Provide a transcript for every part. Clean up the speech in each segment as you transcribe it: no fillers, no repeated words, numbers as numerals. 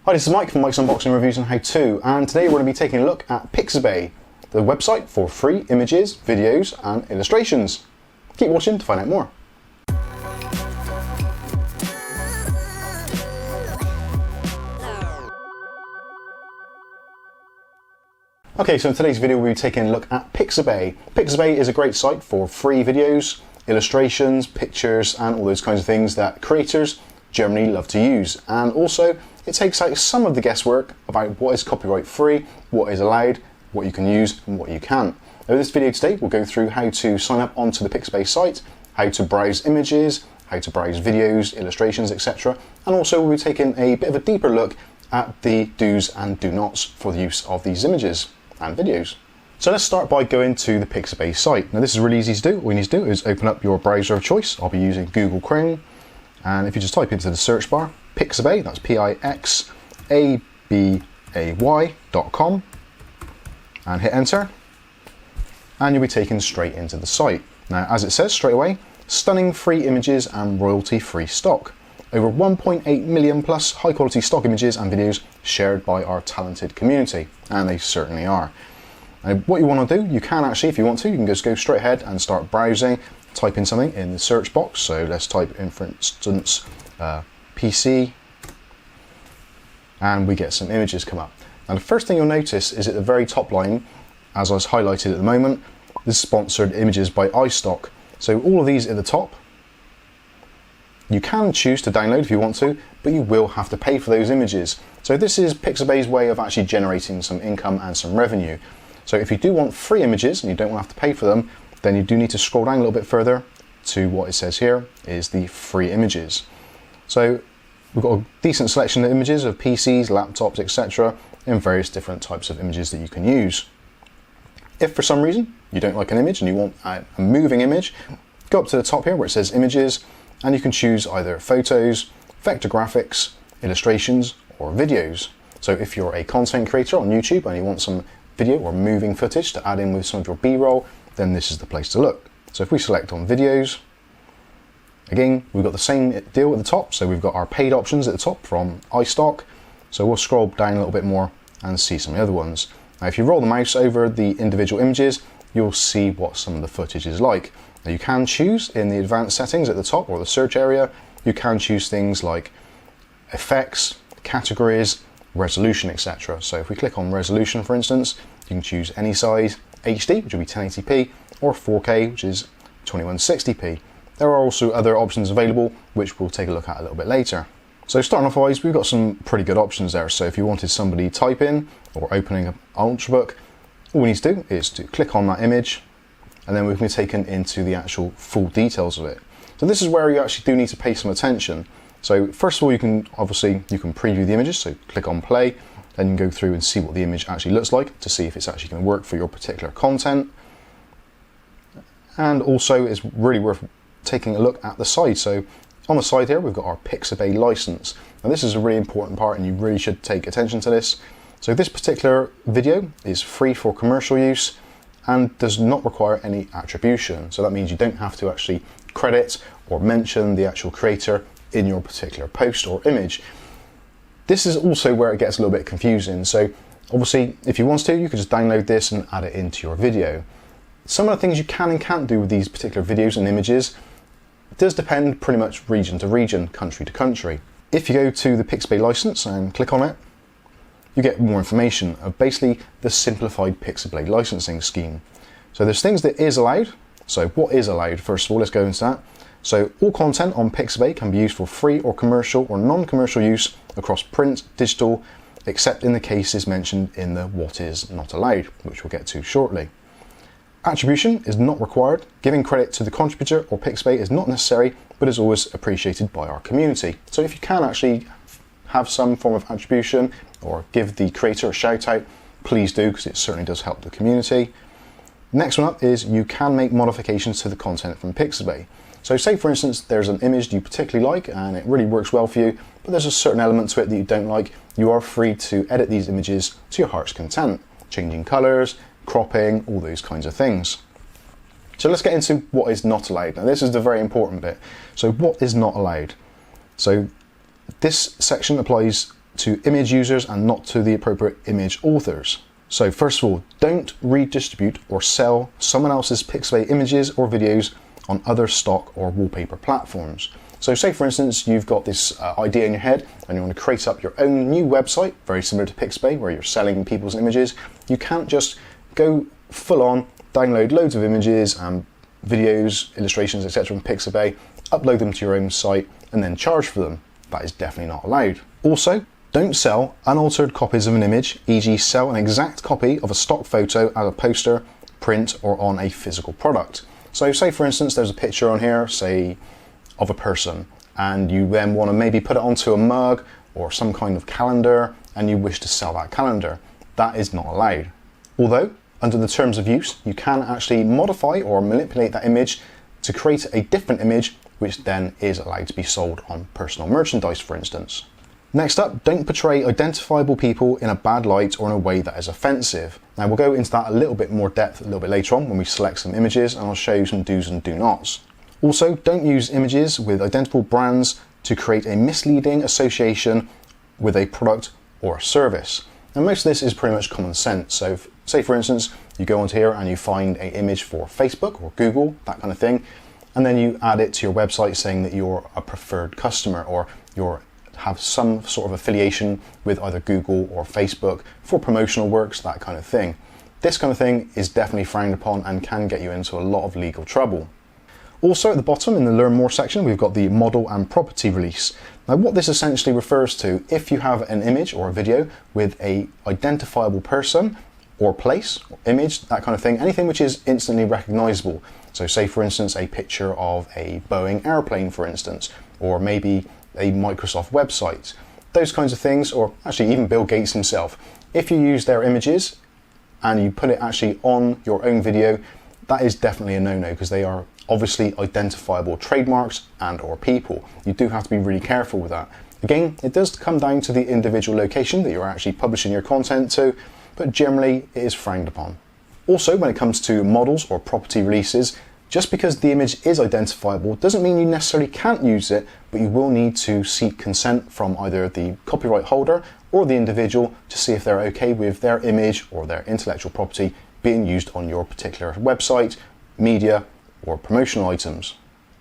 Hi, this is Mike from Mike's Unboxing Reviews and How To, and today we're going to be taking a look at PIXABAY, the website for free images, videos and illustrations. Keep watching to find out more. Okay, so in today's video we'll be taking a look at PIXABAY. PIXABAY is a great site for free videos, illustrations, pictures and all those kinds of things that creators generally love to use. And also it takes out some of the guesswork about what is copyright free, what is allowed, what you can use and what you can't. Now, in this video today we'll go through how to sign up onto the PIXABAY site, how to browse images, how to browse videos, illustrations, etc. And also we'll be taking a bit of a deeper look at the do's and do nots for the use of these images and videos. So let's start by going to the PIXABAY site. Now this is really easy to do. All you need to do is open up your browser of choice. I'll be using Google Chrome, and if you just type into the search bar PIXABAY, that's PIXABAY.com, and hit enter, and you'll be taken straight into the site. Now as it says straight away, stunning free images and royalty free stock. Over 1.8 million plus high quality stock images and videos shared by our talented community, and they certainly are. Now what you want to do, you can actually, if you want to, you can just go straight ahead and start browsing, type in something in the search box. So let's type in, for instance, PC, and we get some images come up. Now the first thing you'll notice is at the very top line, as I was highlighted at the moment, this is sponsored images by iStock. So all of these at the top, you can choose to download if you want to, but you will have to pay for those images. So this is PIXABAY's way of actually generating some income and some revenue. So if you do want free images and you don't want to have to pay for them, then you do need to scroll down a little bit further to what it says here is the free images. So we've got a decent selection of images of PCs, laptops, etc. in various different types of images that you can use. If for some reason you don't like an image and you want a moving image, go up to the top here where it says images, and you can choose either photos, vector graphics, illustrations or videos. So if you're a content creator on YouTube and you want some video or moving footage to add in with some of your B-roll, then this is the place to look. So if we select on videos, again we've got the same deal at the top. So we've got our paid options at the top from iStock. So we'll scroll down a little bit more and see some of the other ones. Now if you roll the mouse over the individual images, you'll see what some of the footage is like. Now you can choose in the advanced settings at the top or the search area, you can choose things like effects, categories, resolution, etc. So if we click on resolution, for instance, you can choose any size, HD, which will be 1080p, or 4K, which is 2160p. There are also other options available, which we'll take a look at a little bit later. So starting off wise, we've got some pretty good options there. So if you wanted somebody type in or opening an Ultrabook, all we need to do is to click on that image, and then we can be taken into the actual full details of it. So this is where you actually do need to pay some attention. So first of all, you can preview the images, so click on play, then you can go through and see what the image actually looks like to see if it's actually going to work for your particular content. And also it's really worth taking a look at the side. So on the side here, we've got our PIXABAY license. Now this is a really important part and you really should take attention to this. So this particular video is free for commercial use and does not require any attribution. So that means you don't have to actually credit or mention the actual creator in your particular post or image. This is also where it gets a little bit confusing. So obviously if you want to, you could just download this and add it into your video. Some of the things you can and can't do with these particular videos and images does depend pretty much region to region, country to country. If you go to the PIXABAY license and click on it, you get more information of basically the simplified PIXABAY licensing scheme. So there's things that is allowed. So what is allowed? First of all, let's go into that. So all content on PIXABAY can be used for free or commercial or non-commercial use across print, digital, except in the cases mentioned in the what is not allowed, which we'll get to shortly. Attribution is not required. Giving credit to the contributor or PIXABAY is not necessary, but is always appreciated by our community. So if you can actually have some form of attribution or give the creator a shout out, please do, because it certainly does help the community. Next one up is you can make modifications to the content from PIXABAY. So say for instance there's an image you particularly like and it really works well for you, but there's a certain element to it that you don't like, you are free to edit these images to your heart's content, changing colours, cropping, all those kinds of things. So let's get into what is not allowed. Now this is the very important bit. So what is not allowed? So this section applies to image users and not to the appropriate image authors. So first of all, don't redistribute or sell someone else's Pixabay images or videos on other stock or wallpaper platforms. So say for instance, you've got this idea in your head and you want to create up your own new website, very similar to Pixabay, where you're selling people's images. You can't just go full on, download loads of images and videos, illustrations, etc. from Pixabay, upload them to your own site and then charge for them. That is definitely not allowed. Also, don't sell unaltered copies of an image, e.g. sell an exact copy of a stock photo as a poster, print or on a physical product. So say for instance there's a picture on here, say of a person, and you then want to maybe put it onto a mug or some kind of calendar and you wish to sell that calendar. That is not allowed. Although, under the terms of use, you can actually modify or manipulate that image to create a different image which then is allowed to be sold on personal merchandise, for instance. Next up, don't portray identifiable people in a bad light or in a way that is offensive. Now we'll go into that a little bit more depth a little bit later on when we select some images, and I'll show you some do's and do nots. Also, don't use images with identical brands to create a misleading association with a product or a service. And most of this is pretty much common sense. So say for instance, you go onto here and you find an image for Facebook or Google, that kind of thing, and then you add it to your website saying that you're a preferred customer or have some sort of affiliation with either Google or Facebook for promotional works, that kind of thing. This kind of thing is definitely frowned upon and can get you into a lot of legal trouble. Also at the bottom in the Learn More section, we've got the model and property release. Now what this essentially refers to, if you have an image or a video with a identifiable person or place, or image, that kind of thing, anything which is instantly recognizable. So say for instance a picture of a Boeing airplane, for instance, or maybe a Microsoft website, those kinds of things, or actually even Bill Gates himself. If you use their images and you put it actually on your own video, that is definitely a no-no because they are obviously identifiable trademarks and or people. You do have to be really careful with that. Again, it does come down to the individual location that you're actually publishing your content to, but generally it is frowned upon. Also, when it comes to models or property releases, just because the image is identifiable doesn't mean you necessarily can't use it, but you will need to seek consent from either the copyright holder or the individual to see if they're okay with their image or their intellectual property being used on your particular website, media, or promotional items.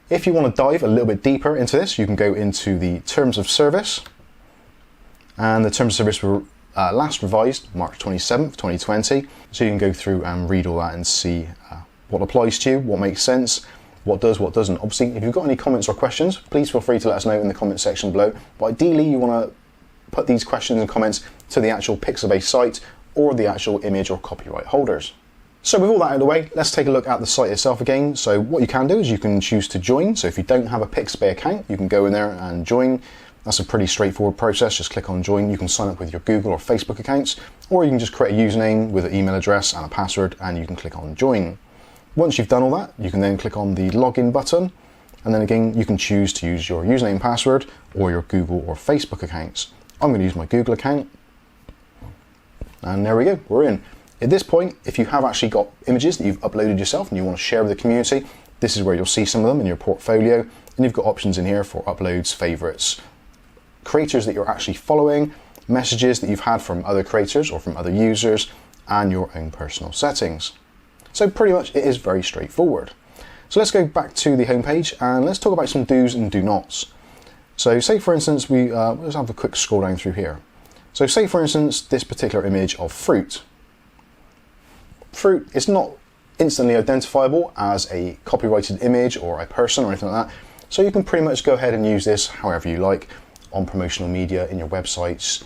If you want to dive a little bit deeper into this, you can go into the Terms of Service. And the Terms of Service were last revised March 27th, 2020. So you can go through and read all that and see what applies to you, what makes sense, what does, what doesn't. Obviously, if you've got any comments or questions, please feel free to let us know in the comment section below. But ideally, you want to put these questions and comments to the actual Pixabay site or the actual image or copyright holders. So with all that out of the way, let's take a look at the site itself again. So what you can do is you can choose to join. So if you don't have a Pixabay account, you can go in there and join. That's a pretty straightforward process. Just click on join. You can sign up with your Google or Facebook accounts, or you can just create a username with an email address and a password, and you can click on join. Once you've done all that, you can then click on the login button, and then again, you can choose to use your username and password or your Google or Facebook accounts. I'm going to use my Google account, and there we go, we're in. At this point, if you have actually got images that you've uploaded yourself and you want to share with the community, this is where you'll see some of them in your portfolio, and you've got options in here for uploads, favorites, creators that you're actually following, messages that you've had from other creators or from other users, and your own personal settings. So pretty much it is very straightforward. So let's go back to the homepage and let's talk about some do's and do nots. So say for instance, let's have a quick scroll down through here. So say for instance, this particular image of fruit. Fruit is not instantly identifiable as a copyrighted image or a person or anything like that. So you can pretty much go ahead and use this however you like on promotional media, in your websites,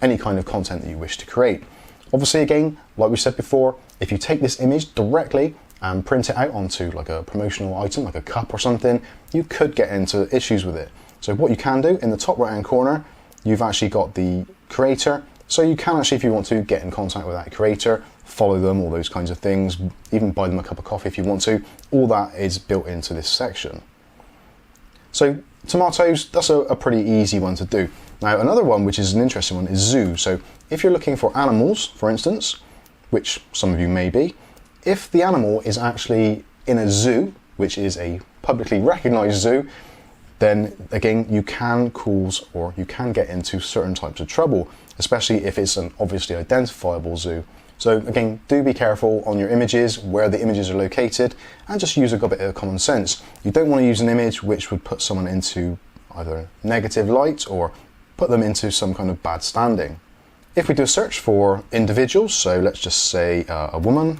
any kind of content that you wish to create. Obviously, again, like we said before, if you take this image directly and print it out onto like a promotional item, like a cup or something, you could get into issues with it. So what you can do in the top right hand corner, you've actually got the creator. So you can actually, if you want to, get in contact with that creator, follow them, all those kinds of things, even buy them a cup of coffee if you want to. All that is built into this section. So tomatoes, that's a pretty easy one to do. Now another one which is an interesting one is zoo. So if you're looking for animals, for instance, which some of you may be, if the animal is actually in a zoo, which is a publicly recognized zoo, then again, you can cause or you can get into certain types of trouble, especially if it's an obviously identifiable zoo. So again, do be careful on your images, where the images are located, and just use a bit of common sense. You don't want to use an image which would put someone into either negative light or put them into some kind of bad standing. If we do a search for individuals, so let's just say a woman,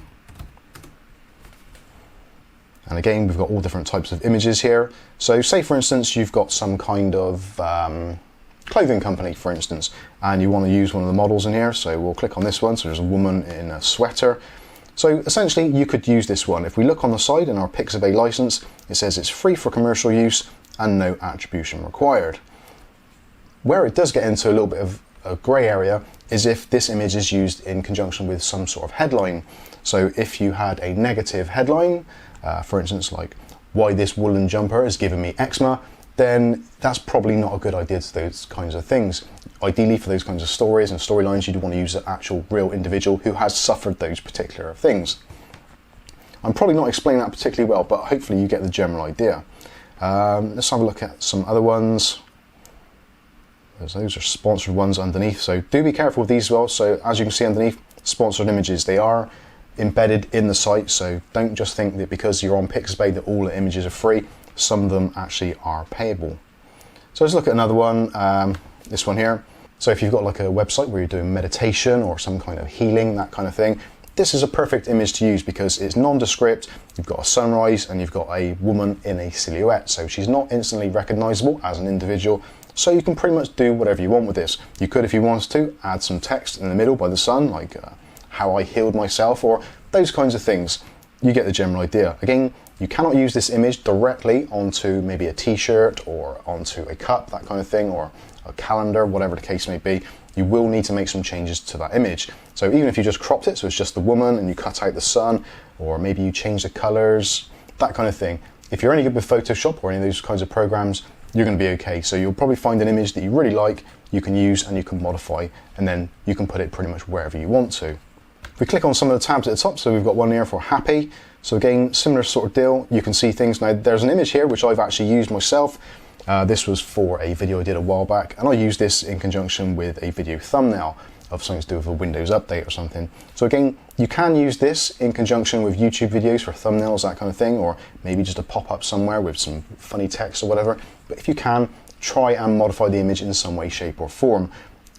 and again, we've got all different types of images here. So say for instance, you've got some kind of clothing company, for instance, and you want to use one of the models in here. So we'll click on this one. So there's a woman in a sweater. So essentially you could use this one. If we look on the side in our PIXABAY license, it says it's free for commercial use and no attribution required. Where it does get into a little bit of a grey area is if this image is used in conjunction with some sort of headline. So if you had a negative headline, for instance, like why this woolen jumper has given me eczema, then that's probably not a good idea to those kinds of things. Ideally, for those kinds of stories and storylines, you'd want to use an actual real individual who has suffered those particular things. I'm probably not explaining that particularly well, but hopefully you get the general idea. Let's have a look at some other ones. Those are sponsored ones underneath, so do be careful with these as well. So as you can see underneath, sponsored images, they are embedded in the site, so don't just think that because you're on PIXABAY that all the images are free. Some of them actually are payable. So let's look at another one, this one here. So if you've got like a website where you're doing meditation or some kind of healing, that kind of thing, this is a perfect image to use because it's nondescript. You've got a sunrise and you've got a woman in a silhouette, so she's not instantly recognizable as an individual. So you can pretty much do whatever you want with this. You could, if you wanted to, add some text in the middle by the sun, like how I healed myself, or those kinds of things. You get the general idea. Again, you cannot use this image directly onto maybe a t-shirt or onto a cup, that kind of thing, or a calendar, whatever the case may be. You will need to make some changes to that image. So even if you just cropped it, so it's just the woman and you cut out the sun, or maybe you change the colors, that kind of thing. If you're any good with Photoshop or any of those kinds of programs, you're going to be okay. So you'll probably find an image that you really like, you can use and you can modify, and then you can put it pretty much wherever you want to. If we click on some of the tabs at the top, so we've got one here for happy. So again, similar sort of deal, you can see things. Now there's an image here which I've actually used myself. This was for a video I did a while back, and I used this in conjunction with a video thumbnail of something to do with a Windows update or something. So again, you can use this in conjunction with YouTube videos for thumbnails, that kind of thing, or maybe just a pop-up somewhere with some funny text or whatever. But if you can, try and modify the image in some way, shape or form.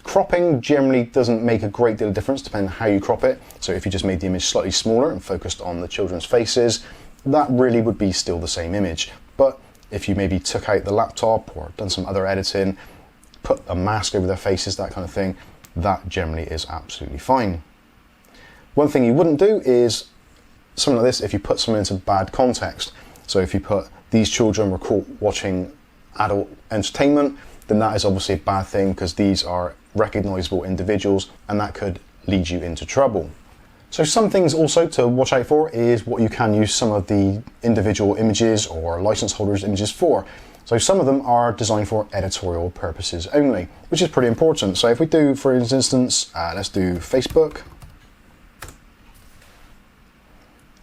Cropping generally doesn't make a great deal of difference depending on how you crop it. So if you just made the image slightly smaller and focused on the children's faces, that really would be still the same image. But if you maybe took out the laptop or done some other editing, put a mask over their faces, that kind of thing, that generally is absolutely fine. One thing you wouldn't do is something like this if you put something into bad context. So if you put these children were caught watching adult entertainment, then that is obviously a bad thing because these are recognizable individuals and that could lead you into trouble. So some things also to watch out for is what you can use some of the individual images or license holders images for. So some of them are designed for editorial purposes only, which is pretty important. So if we do, for instance, let's do Facebook.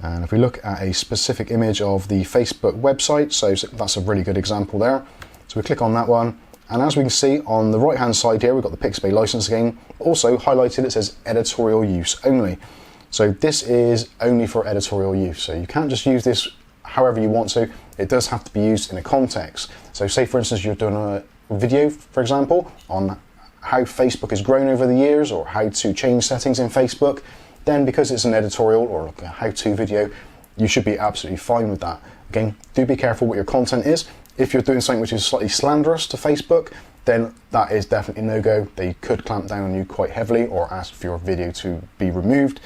And if we look at a specific image of the Facebook website, so that's a really good example there. So we click on that one. And as we can see on the right hand side here, we've got the PIXABAY license again. Also highlighted, it says editorial use only. So this is only for editorial use. So you can't just use this however you want to. It does have to be used in a context. So say for instance, you're doing a video, for example, on how Facebook has grown over the years or how to change settings in Facebook, then because it's an editorial or like a how-to video, you should be absolutely fine with that. Again, do be careful what your content is. If you're doing something which is slightly slanderous to Facebook, then that is definitely no-go. They could clamp down on you quite heavily or ask for your video to be removed.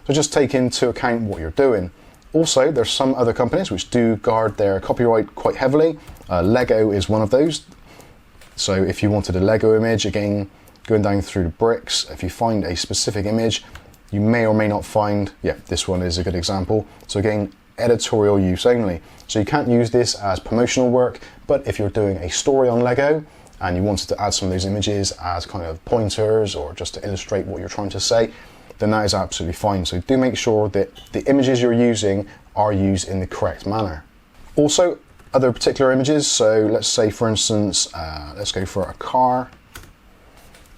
So just take into account what you're doing. Also, there's some other companies which do guard their copyright quite heavily. Lego is one of those. So if you wanted a Lego image, again, going down through the bricks, if you find a specific image, you may or may not find, yeah, this one is a good example. So again, editorial use only. So you can't use this as promotional work, but if you're doing a story on Lego and you wanted to add some of those images as kind of pointers or just to illustrate what you're trying to say, then that is absolutely fine. So do make sure that the images you're using are used in the correct manner. Also, other particular images. So let's say, for instance, let's go for a car,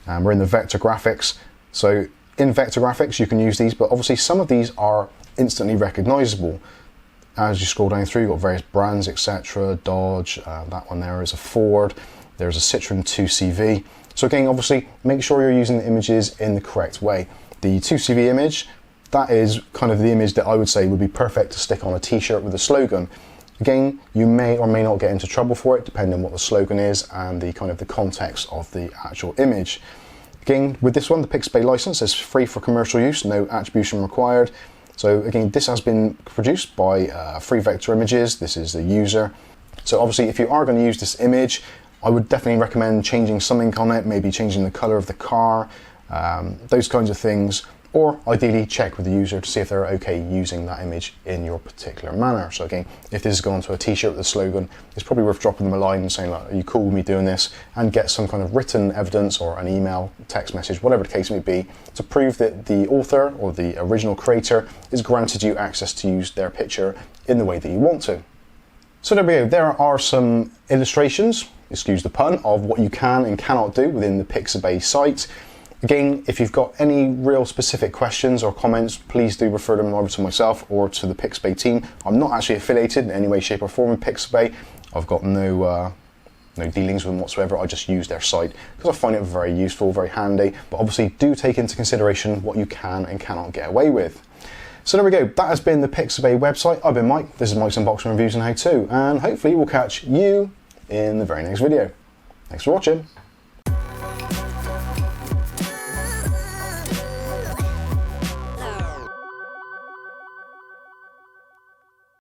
and we're in the vector graphics. So in vector graphics, you can use these, but obviously some of these are instantly recognizable. As you scroll down through, you've got various brands, etc. Dodge, that one there is a Ford, there's a Citroen 2CV. So again, obviously, make sure you're using the images in the correct way. The 2CV image, that is kind of the image that I would say would be perfect to stick on a t-shirt with a slogan. Again, you may or may not get into trouble for it, depending on what the slogan is and the kind of the context of the actual image. Again, with this one, the PIXABAY license is free for commercial use, no attribution required. So again, this has been produced by Free Vector Images. This is the user. So obviously, if you are going to use this image, I would definitely recommend changing something on it, maybe changing the color of the car, those kinds of things, or ideally check with the user to see if they're okay using that image in your particular manner. So again, if this is going to a t-shirt with a slogan, it's probably worth dropping them a line and saying, like, are you cool with me doing this? And get some kind of written evidence or an email, text message, whatever the case may be, to prove that the author or the original creator is granted you access to use their picture in the way that you want to. So there we go, there are some illustrations, excuse the pun, of what you can and cannot do within the PIXABAY site. Again, if you've got any real specific questions or comments, please do refer them either to myself or to the PIXABAY team. I'm not actually affiliated in any way, shape or form with PIXABAY. I've got no dealings with them whatsoever. I just use their site because I find it very useful, very handy. But obviously do take into consideration what you can and cannot get away with. So there we go, that has been the PIXABAY website. I've been Mike, this is Mike's Unboxing Reviews and How To, and hopefully we'll catch you in the very next video. Thanks for watching.